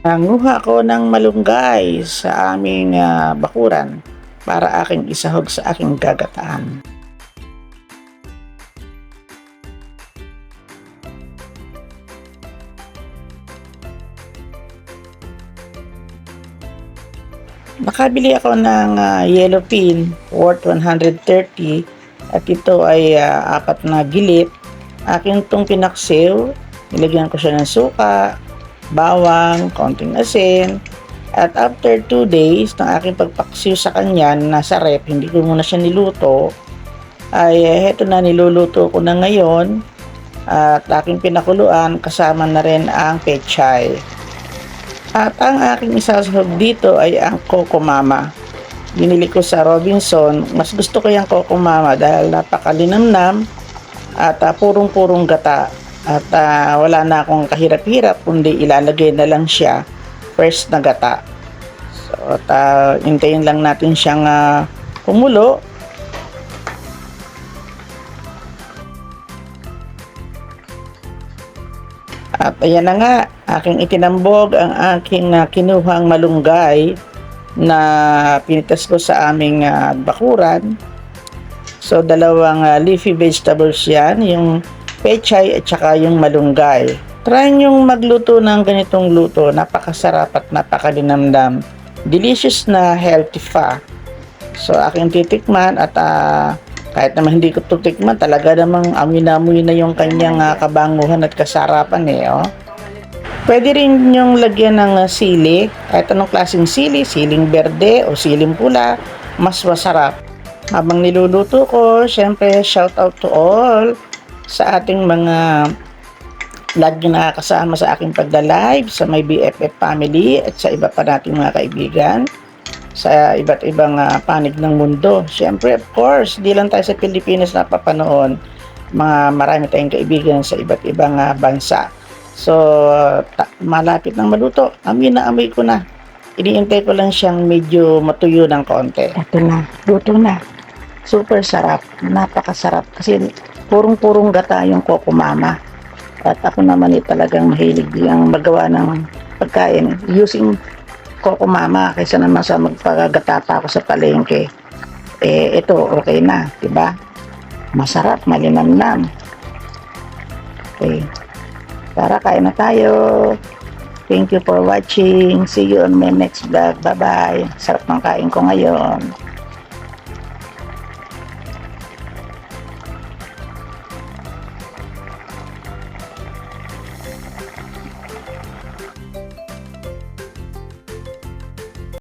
Nanguha ko ng malunggay sa aming bakuran para aking isahog sa aking gagataan. Nakabili ako ng yellow pin worth 130 at ito ay apat na gilit. Akin itong pinaksiw, nilagyan ko siya ng suka, bawang, konting asin, at after 2 days ng aking pagpaksiw sa kanya, nasa rep, hindi ko muna siya niluto, ay heto na, niluluto ko na ngayon at aking pinakuluan kasama na rin ang pechay. At ang aking isasahog dito ay ang Coco Mama. Binili ko sa Robinson. Mas gusto ko yung Coco Mama dahil napakalinamnam at purong-purong gata. At wala na akong kahirap-hirap kundi ilalagay na lang siya fresh na gata. So hintayin lang natin siyang kumulo. At ayan na nga, aking itinambog ang aking kinuhang malunggay na pinitas ko sa aming bakuran. So dalawang leafy vegetables yan, yung pechay at saka yung malunggay. Try nyong magluto ng ganitong luto, napakasarap at napakalinamdam. Delicious na healthy pa. So aking titikman at kahit naman hindi ko tutikman, talaga namang amoy na yung kanyang kabanguhan at kasarapan oh. Pwede rin yung lagyan ng sili, kahit anong klaseng sili, siling berde o siling pula, mas masarap. Habang niluluto ko, syempre shout out to all sa ating mga lagi nakakasama sa aking pagda-live, sa may BFF family at sa iba pa nating mga kaibigan sa iba't ibang panig ng mundo. Siyempre, of course, di lang tayo sa Pilipinas napapanood. Marami tayong kaibigan sa iba't ibang bansa. So, malapit nang maluto. Amoy na amoy ko na. Iniintay ko lang siyang medyo matuyo ng konti. Ito na, luto na. Super sarap. Napakasarap. Kasi purong-purong gata yung Coco Mama. At ako naman talagang mahilig yung magawa ng pagkain using Coco Mama kaysa naman sa magpagagata pa ako sa palengke. Ito okay na, 'di ba? Masarap, malinamnam. Okay. Tara, kain na tayo. Thank you for watching. See you on my next vlog. Bye-bye. Sarap ng kain ko ngayon.